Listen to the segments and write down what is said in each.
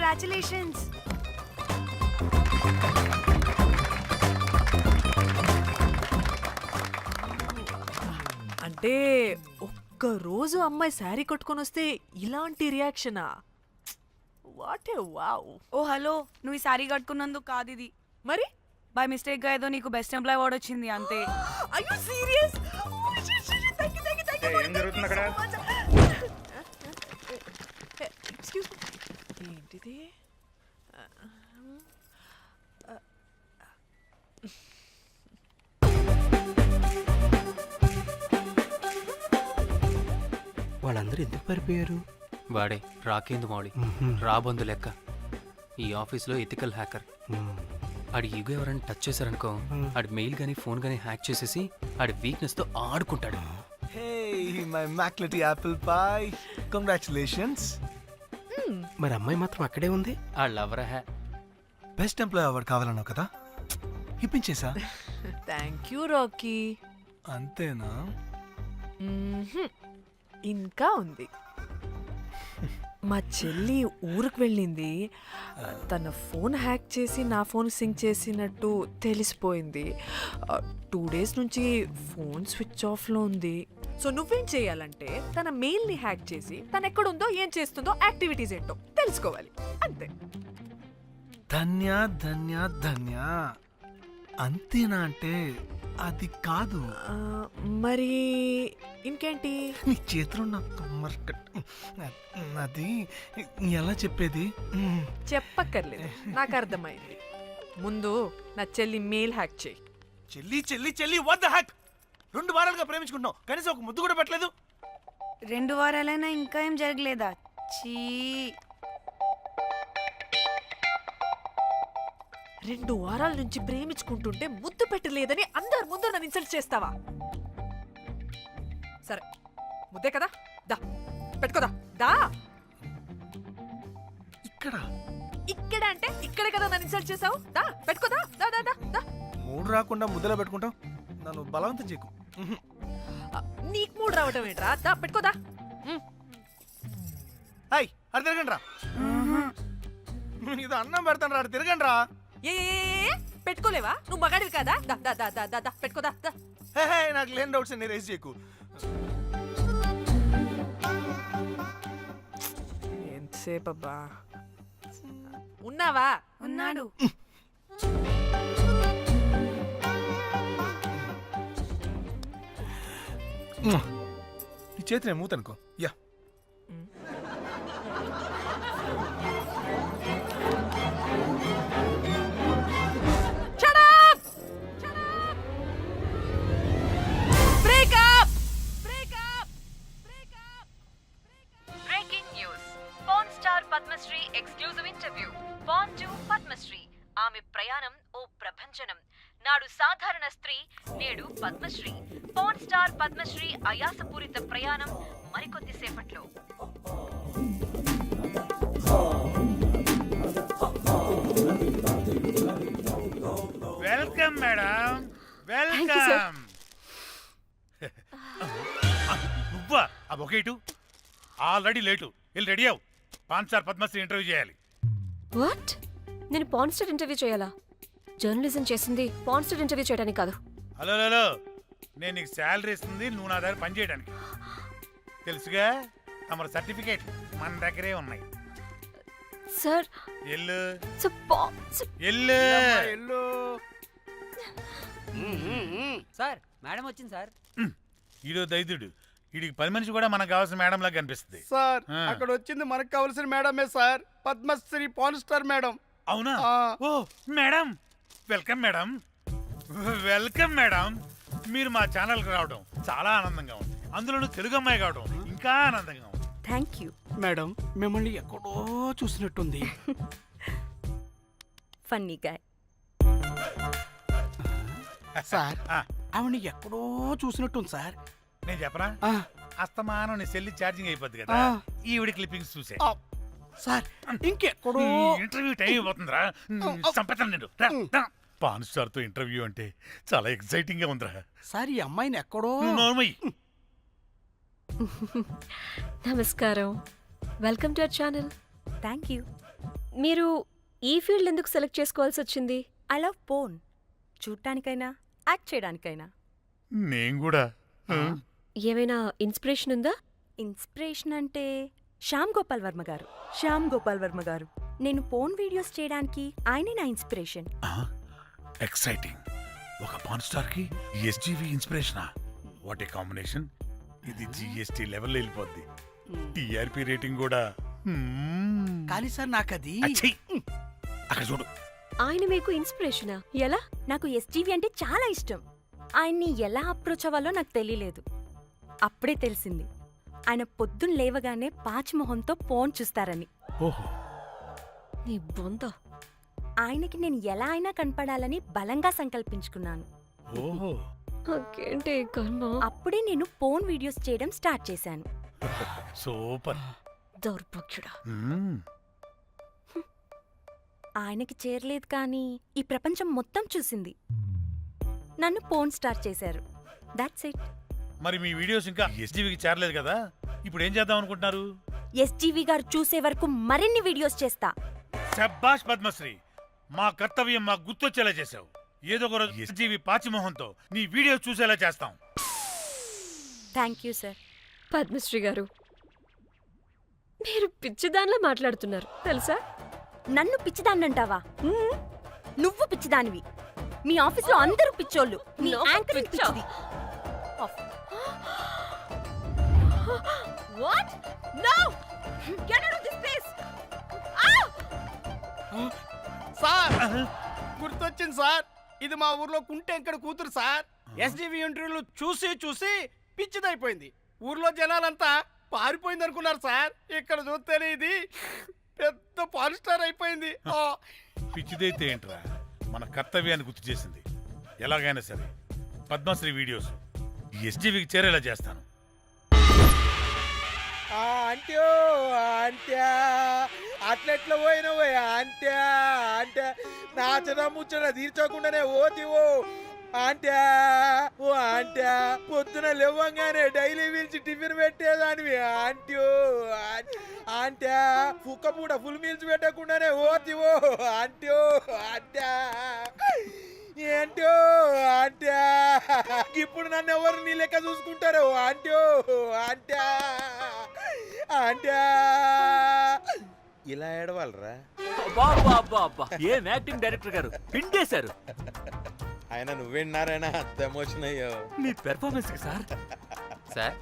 Congratulations. అంటే ఒక్క రోజు అమ్మాయి శారీ కట్టుకొని వస్తే ఇలాంటి రియాక్షనా? What a wow. Oh hello, నువ్వు ఈ సారీ కట్టుకున్నందుకు కాదు ఇది. మరి బై మిస్టేక్ గా ఏదో నీకు బెస్ట్ ఎంప్లాయ్ అవార్డ్ వచ్చింది అంతే. are you serious? ఏం జరుగుతుంది అక్కడ? ఎక్స్క్యూజ్ మీ, ఏంటిది? వాళ్ళందరూ ఎందుకు పారిపోయారు? వాడే రాకేందు మౌళి, రాబందు లెక్క. ఈ ఆఫీస్లో ఎథికల్ హ్యాకర్. ఆడి ఈగో ఎవరైనా టచ్ చేశారనుకో, ఆడి మెయిల్ గానీ ఫోన్ గానీ హ్యాక్ చేసేసి ఆడి వీక్నెస్ తో ఆడుకుంటాడు. Hey, my McLetty apple pie. Congratulations. మరి అమ్మాయి మాత్రం అక్కడే ఉంది. ఆ లవర్ హ్యా. బెస్ట్ ఎంప్లాయ్ అవార్డ్ కావాలన్నావు కదా, ఇప్పించేసా. Thank you Rocky. అంతేనా? ఇంకా ఉంది. మా చెల్లి ఊరికి వెళ్ళింది. తన ఫోన్ హ్యాక్ చేసి నా ఫోన్ సింక్ చేసినట్టు తెలిసిపోయింది. 2 days నుంచి ఫోన్ స్విచ్ ఆఫ్లో ఉంది. సో నువ్వేం చేయాలంటే తన మెయిల్ని హ్యాక్ చేసి తను ఎక్కడుందో ఏం చేస్తుందో యాక్టివిటీస్ ఏంటో తెలుసుకోవాలి, అంతే. ధన్య ధన్య ధన్య. అంతేనా అంటే అది కాదు. మరి ఇంకేంటి? నీ చేతిలో నాకు అది ఎలా చెప్పేది? చెప్పక్కర్లేదు, నాకు అర్థమైంది. ముందు నా చెల్లి మెయిల్ హ్యాక్ చేయి. చెల్లి చెల్లి చెల్లి వాట్ ద హ్యాక్? 2 వారాలుగా ప్రేమించుకుంటున్నావు, కనీసం ఒక ముద్దు కూడా పెట్టలేదు. 2 వారాలైనా ఇంకా ఏం జరగలేదా? చీ. 2 వారాల నుంచి ప్రేమించుకుంటుంటే ముద్దు పెట్టలేదని అందరి ముందు నన్ను ఇన్సల్ట్ చేస్తావా? సరే, ముద్దే కదా, దా పెట్టుకోదా. దా. ఇక్కడ ఇక్కడ అంటే ఇక్కడే కదా నన్ను ఇన్సల్ట్ చేసావు. దా పెట్టుకోదా. దా దా దా దా. మూడు రాకుండా ముద్దలో పెట్టుకుంటావు, నన్ను బలవంతం చేయకు. నీకు మూడు రావటం ఏంట్రా? దా పెట్టుకోదా. హాయ్, అటు తిరగండి రా. ఇది అన్నం పెడతాను రా, అటు తిరగండి రా. ఏ పెట్టుకోలేవా? నువ్వు మగాడివి కదా. దా దా దా దా దా దా పెట్టుకోదా. దా. హే, నాకు లేని డౌట్స్ అన్ని రేస్ చేయకు. ఎంతసేపు అబ్బా? ఉన్నావా? ఉన్నాడు. ఈ చేతిని మూతనుకో. Yeah, Padmashri exclusive interview. Pan to Padmashri. ఆమె ప్రయాణం ఓ ప్రభంజనం. నాడు సాధారణ స్త్రీ, నేడు పద్మశ్రీ. పాన్ స్టార్ పద్మశ్రీ అయాసపూరిత ప్రయాణం మరికొద్ది సేపట్లో. Welcome madam, welcome. నువ్వా? ఆ బొకేటు ఆల్రెడీ లేటు. వెళ్ళి రెడీ అవు, పాన్ స్టార్ పద్మశ్రీ ఇంటర్వ్యూ చేయాలి. వాట్? నేను పాన్ స్టార్ ఇంటర్వ్యూ చేయాలా? జర్నలిజం చేసింది పాన్ స్టార్ ఇంటర్వ్యూ చేయడానికి కాదు. హలో హలో, నేను నీకు శాలరీ ఇస్తుంది నువ్వు నా దగ్గర పని చేయడానికి. తెలుసుగా, తమ సర్టిఫికేట్ మన దగ్గరే ఉన్నాయి. సార్ ఎల్లు ఎల్లు. సార్ మేడం వచ్చింది సార్. ఈడో దైదుడు, వీడికి 10 మనిషి కూడా మనకు కావాల్సిన మేడం లాగా కనిపిస్తుంది. సార్ అక్కడ వచ్చింది మనకు కావాల్సిన మేడమే sir, Padmashri pan star madam. అవునా? Oh madam, welcome madam, welcome madam. మీరు మా ఛానల్కి రావడం చాలా ఆనందంగా ఉంది. అందులోనూ తెలుగు అమ్మాయి కావడం ఇంకా ఆనందంగా ఉంది. Thank you. మేడం మిమ్మల్ని ఎక్కడో చూసినట్టుంది. Funny guy. సార్ ఆవిడ ఎక్కడో చూసినట్టుంది సార్. నేను చెప్పనా? అస్తమానం నీ సెల్లి ఛార్జింగ్ అయిపోద్ది కదా, ఈవిడ క్లిప్పింగ్స్ చూసే. సార్ ఇంకెక్కడో ఇంటర్వ్యూ టైం అయిపోతుందిరా. సంపేతాను నేను. పాన్ స్టార్ తో ఇంటర్వ్యూ అంటే చాలా ఎక్సైటింగ్ గా ఉందిరా. సార్ ఈ అమ్మాయిని ఎక్కడో. నోర్మయ్యి. నమస్కారం, welcome to our channel. Thank you. మీరు ఈ ఫీల్డ్ ఎందుకు సెలెక్ట్ చేసుకోవాల్సి వచ్చింది? I love porn. చూడటానికైనా యాక్ట్ చేయడానికైనా. నేను కూడా. ఏమైనా ఇన్స్పిరేషన్ ఉందా? ఇన్స్పిరేషన్ అంటే శ్యామ్ గోపాల్ వర్మ గారు. నేను పోన్ వీడియోస్ చేయడానికి ఆయనే నా ఇన్స్పిరేషన్. ఎక్సైటింగ్. ఒక పాన్ స్టార్ కి ఎస్జీవి ఇన్స్పిరేషనా? What a combination. ఇది జిఎస్టీ లెవెల్ వెళ్ళిపోద్ది. టిఆర్పి రేటింగ్ కూడా. కానీ సార్ నాకు అది అచ్చయ్. అక్కడ చూడు. ఆయన మీకు ఇన్స్పిరేషనా? ఎలా? నాకు ఎస్జీవి అంటే చాలా ఇష్టం. ఆయన్ని ఎలా అప్రోచ్ అవ్వాలో నాకు తెలియలేదు. అప్పుడే తెలిసింది ఆయన పొద్దున్న లేవగానే పాచిమొహంతో ఫోన్ చూస్తారని. ఓహో. నీ బొంద. ఆయనకి నేను ఎలా అయినా కనపడాలని బలంగా సంకల్పించుకున్నాను. ఓహో. నాకేంటి ఈ కర్మ? అప్పుడే నేను ఫోన్ వీడియోస్ చేయడం స్టార్ట్ చేశాను. సూపర్. దౌర్భాగ్యుడా. ఆయనకి చేరలేదు కానీ ఈ ప్రపంచం మొత్తం చూసింది. నన్ను ఫోన్ స్టార్ట్ చేశారు. That's it. మరి మీ వీడియోస్ ఇంకా ఎస్జీవికి చేరలేదు కదా, ఇప్పుడు ఏం చేద్దాం అనుకుంటున్నారు? ఎస్జీవి గారు చూసే వరకు మరిన్ని వీడియోస్ చేస్తా. శబ్బాష్ పద్మశ్రీ, మా కర్తవ్యం మాకు గుర్తొచ్చేలా చేసావు. ఏదో ఒక రోజు ఎస్జీవి పాచిమోహంతో నీ వీడియోస్ చూసేలా చేస్తాం. Thank you sir. పద్మశ్రీ గారు, మీరు పిచ్చిదానిలా మాట్లాడుతున్నారు తెలుసా? నన్ను పిచ్చిదాన్నంటావా? నువ్వు పిచ్చిదానివి. మీ ఆఫీస్లో అందరూ పిచ్చోళ్ళు. మీ నాకు యాంకరింగ్ పిచ్చా? పిచ్చిది. What? No! Get out of this place! Sir గుర్తొచ్చింది సార్. ఇది మా ఊర్లో కుంటెంకడ కూతురు సార్. ఎస్జీవి ఇంటర్వ్యూలు చూసి చూసి పిచ్చిదైపోయింది. ఊర్లో జనాలంతా పారిపోయింది అనుకున్నారు సార్. ఇక్కడ చూస్తేనే ఇది పెద్ద పాన్ స్టార్ అయిపోయింది. పిచ్చిదైతే ఏంట్రా, మన కర్తవ్యాన్ని గుర్తు చేసింది. ఎలాగైనా సరే పద్మశ్రీ వీడియోస్ ఎస్జీవికి చేరేలా చేస్తాను. అంట్యో అంట్యా అట్లెట్లా పోయినవో అంట్యా అంటే నాచన ముచ్చట తీర్చకుండానే ఓతివో అంట్యా. ఓ అంట్యా పొద్దున లేవంగానే డైలీ పిలిచి టిఫిన్ పెట్టేదానివి అంట్యో అంట్యా. కుక్క పూట ఫుల్ మీల్స్ పెట్టకుండానే ఓతివో అంట్యో అంట్యా. ఏంటో అంట్యా ఇప్పుడు నన్ను ఎవరు నీ లెక్క చూసుకుంటారు అంట్యో అంట్యా అంట్యా. ఇలా ఏడవాలరా? ఏం యాక్టింగ్ డైరెక్టర్ గారు పిండేశారు. ఆయన నువ్వేంటున్నారైనా అంత ఎమోషన్ అయ్యో. మీ పెర్ఫార్మెన్స్ సార్. సార్,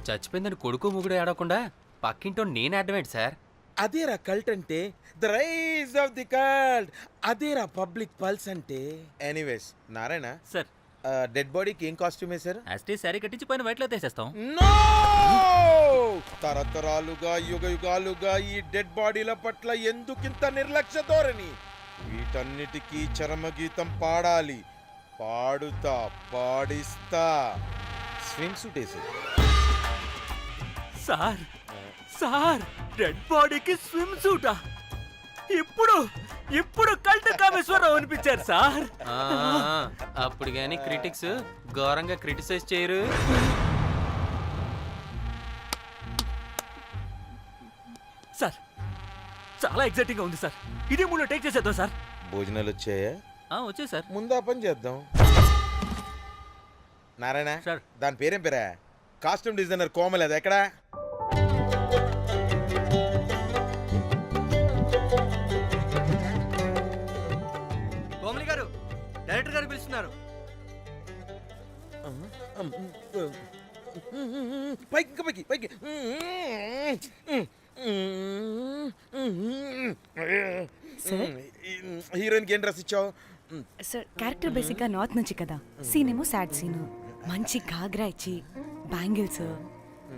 చచ్చిపోయిందని కొడుకు ముగుడు ఆడకుండా పక్కింటో నేను అడ్డమేంటి సార్? అదేరా కల్ట్ అంటే, the rise of the cult. అదేరా పబ్లిక్ పల్స్ అంటే. ఎనీవేస్ నారాయణ సార్, డెడ్ బాడీకి ఏం కాస్ట్యూమ్ వేశారు? యాస్టీ శారీ కట్టించి పైన వైట్లో తీసేస్తాం. నో! తరతరాలుగా యుగ యుగాలుగా ఈ డెడ్ బాడీల పట్ల ఎందుకింత నిర్లక్ష్య ధోరణి? వీటన్నిటికీ చరమగీతం పాడాలి. పాడుతా, పాడిస్తా. స్విమ్ సూట్ వేసి సార్ సార్, డెడ్ బాడీకి స్విమ్ సూటా? ఇప్పుడు ఇప్పుడు కల్ట్ కామేశ్వరరావు అనిపించారు సార్. అప్పుడు గాని క్రిటిక్స్ ఘోరంగా క్రిటిసైజ్ చేయరు. సార్, చాలా ఎక్సైటింగ్ గా ఉంది సార్. ఇది మూడు టేక్ చేసేద్దాం సార్. భోజనాలు వచ్చాయా? వచ్చాయి సార్. ముందు ఆ పని చేద్దాం. నారాయణ సార్. దాని పేరేం పేరా? కాస్ట్యూమ్ డిజైనర్ కోమల్, అది ఎక్కడా? కోమలి గారు, డైరెక్టర్ గారు పిలుస్తున్నారు. పైకి ఇంకా పైకి పైకి. హీరోయిన్కి ఏం డ్రెస్ ఇచ్చావు? సార్ క్యారెక్టర్ బేసిక్గా నార్త్ నుంచి కదా. సీన్ ఏమో సాడ్ సీన్. మంచి ఘాగ్రా ఇచ్చి బ్యాంగిల్స్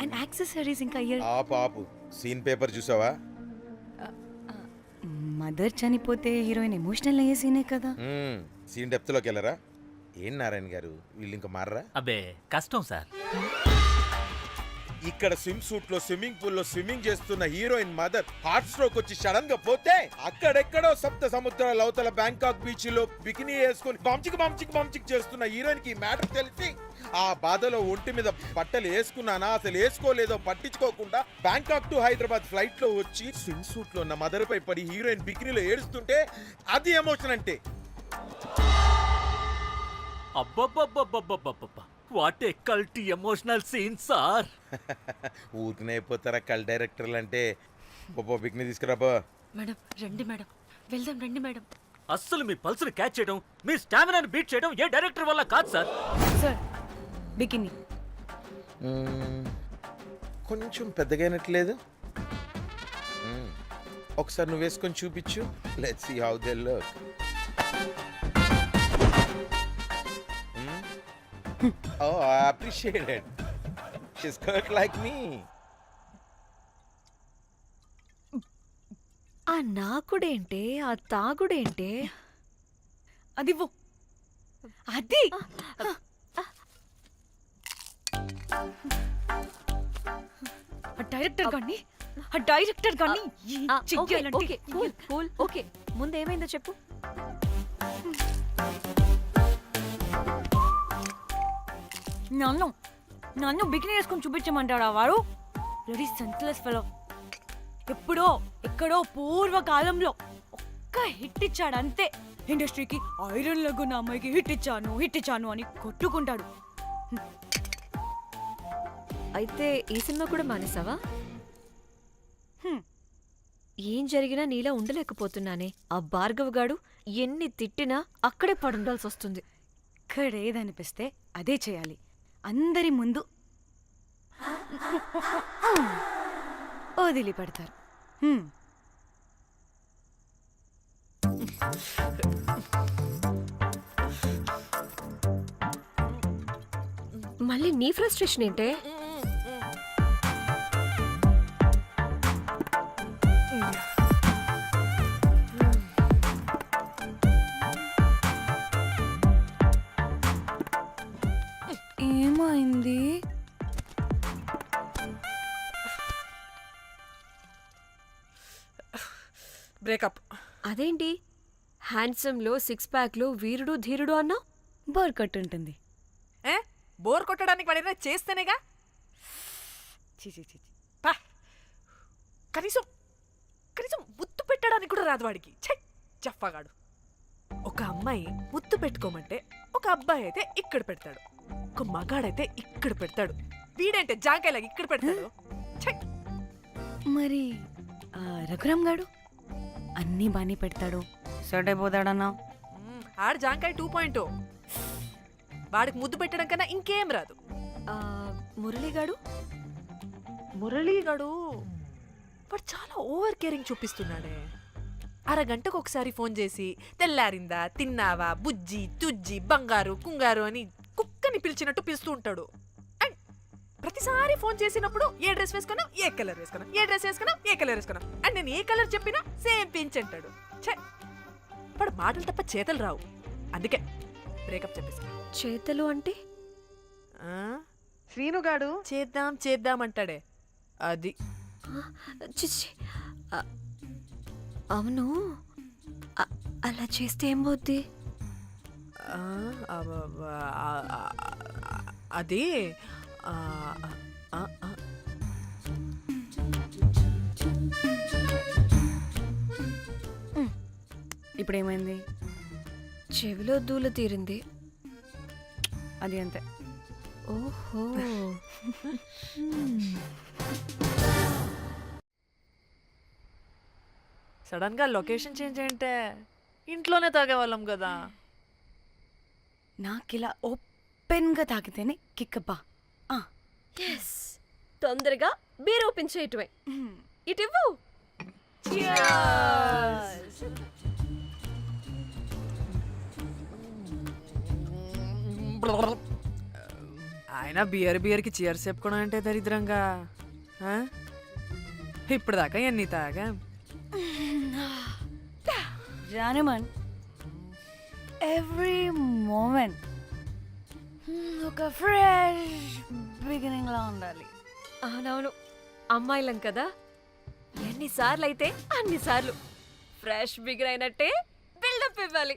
అండ్ యాక్సెసరీస్ ఇంకా ఇయర్. ఆపు సీన్ పేపర్ చూసావా? మదర్ చనిపోతే హీరోయిన్ ఎమోషనల్ అయ్యే సీనే కదా. సీన్ డెప్త్ లోకి వెళ్ళరా? ఏం నారాయణ గారు వీళ్ళు ఇంకా మారరా? అబ్బే కష్టం సార్. ఇక్కడ స్విమ్ సూట్ లో స్విమ్మింగ్ పూల్ లో స్విమ్మింగ్ చేస్తున్న హీరోయిన్ మదర్ హార్ట్ స్ట్రోక్ వచ్చి సడన్ గా పోతే అక్కడెక్కడో సప్త సముద్రాల అవతల బ్యాంకాక్ బీచ్ లో బికినీ వేసుకుని బంచిక్ చేస్తున్న హీరోయిన్ కి మ్యాటర్ తెలిసి ఆ బాధలో ఒంటి మీద బట్టలు వేసుకున్నానా అసలు వేసుకోలేదో పట్టించుకోకుండా బ్యాంకాక్ టు హైదరాబాద్ ఫ్లైట్ లో వచ్చి స్విమ్ సూట్ లో ఉన్న మదర్ పై పడి హీరోయిన్ బికినీలో ఏడుస్తుంటే అది ఎమోషన్ అంటే. అబ్బబ్బబ్బబ్బబ్బబ్బబ్బ వాట్ ఏ కల్టీ ఎమోషనల్ సీన్ సార్. ఊరికనే అయిపోతారా కల్ డైరెక్టర్లు అంటే. బికినీ తీసుకురాబో. మేడం రండి మేడం, వెళ్దాం రండి మేడం. అస్సలు మీ పల్స్ని క్యాచ్ చేయడం, మీ స్టామినాని బీట్ చేయడం ఏ డైరెక్టర్ వల్ల కాదు సార్. సార్ బికినీ కొంచెం పెద్దగైనట్లేదు. ఒకసారి నువ్వు వేసుకొని చూపించు. Let's see how they look. Oh, I appreciate it. She's cut like me. ఆ నాకుడేంటే, ఆ తాగుడేంటే? అదివ్వు. అది డైరెక్టర్ గాని ఓకే కూల్ కూల్ ఓకే. ముందేమైందో చెప్పు. నన్ను బికినీ వేసుకొని చూపించమంటాడా వాడు? Ready senseless fellow. ఎప్పుడో ఎక్కడో పూర్వకాలంలో ఒక్క హిట్ ఇచ్చాడు అంతే. ఇండస్ట్రీకి ఐరన్ లెగ్ అమ్మాయికి హిట్ ఇచ్చాను అని కొట్టుకుంటాడు. అయితే ఈ సినిమా కూడా మానేసావా? ఏం జరిగినా నీలా ఉండలేకపోతున్నానే. ఆ భార్గవ్ గాడు ఎన్ని తిట్టినా అక్కడే పడుండాల్సి వస్తుంది. ఇక్కడ ఏదనిపిస్తే అదే చేయాలి. అందరి ముందు వదిలిపెడతారు. మళ్ళీ నీ ఫ్రస్ట్రేషన్ ఏంటే? ఏమైంది? బ్రేకప్. అదేంటి హ్యాండ్సమ్ లో సిక్స్ ప్యాక్ లో వీరుడు ధీరుడు అన్నా? బోర్ కట్టుంటుంది. బోర్ కొట్టడానికి వాడైనా చేస్తేనేగా. పా. కనీసం ముద్దు పెట్టడానికి కూడా రాదు వాడికి. చెప్పగాడు. ఒక అమ్మాయి ముద్దు పెట్టుకోమంటే ఒక అబ్బాయి అయితే ఇక్కడ పెడతాడు, ఒక మగాడైతే ఇక్కడ పెడతాడు. వీడంటే జాంకాయలాగా ఇక్కడ పెడతాడు. మరి రఘురామ్ గాడు అన్నీ బానే పెడతాడు, సెట్ అయిపోతాడన్నా. ఆడు జాంకాయ 2.0. వాడికి ముద్దు పెట్టడం కన్నా ఇంకేం రాదు. మురళీగాడు వాడు చాలా ఓవర్ కేరింగ్ చూపిస్తున్నాడే. అరగంటకు ఒకసారి ఫోన్ చేసి తెల్లారిందా, తిన్నావా, బుజ్జి, తుజ్జి, బంగారు, కుంగారు అని కుక్కని పిలిచినట్టు పిలుస్తూ ఉంటాడు. అండ్ ప్రతిసారి ఫోన్ చేసినప్పుడు ఏ డ్రెస్ వేసుకున్నా, ఏ కలర్ వేసుకున్నా, ఏ డ్రెస్ వేసుకున్నా, ఏ కలర్ వేసుకున్నా, అండ్ నేను ఏ కలర్ చెప్పినా సేమ్ పించ్ అంటాడు. వాడు మాటలు తప్ప చేతలు రావు. అందుకే బ్రేకప్ చెప్పేసి. చేతలు అంటే శ్రీనుగాడు చేద్దాం అంటాడే అది. చిచ్చి. అవును, అలా చేస్తే ఏం పోద్ది? అది ఇప్పుడేమైంది? చెవిలో దూల తీరింది. అది అంతే. ఓహో. సడన్ గా లొకేషన్ చేంజ్ అంటే ఇంట్లోనే తాగేవాళ్ళం కదా. నాకిలా ఓపెన్గా తాగితేనే కిక్కబ్బా. ఎస్, తొందరగా బీర్ ఓపెన్ చేయటమే. ఇటివ్వు. ఆయన బియర్కి చీర్స్ చెప్పుకోవడం అంటే దరిద్రంగా. ఇప్పుడు దాకా ఎన్ని తాగా జానమన్. ఎవ్రీ మూమెంట్ ఒక ఫ్రెష్ బిగినింగ్ లా ఉండాలి. అవునవును, అమ్మాయిలం కదా, ఎన్నిసార్లు అయితే అన్నిసార్లు ఫ్రెష్ బిగిన్ అయినట్టే బిల్డప్ ఇవ్వాలి.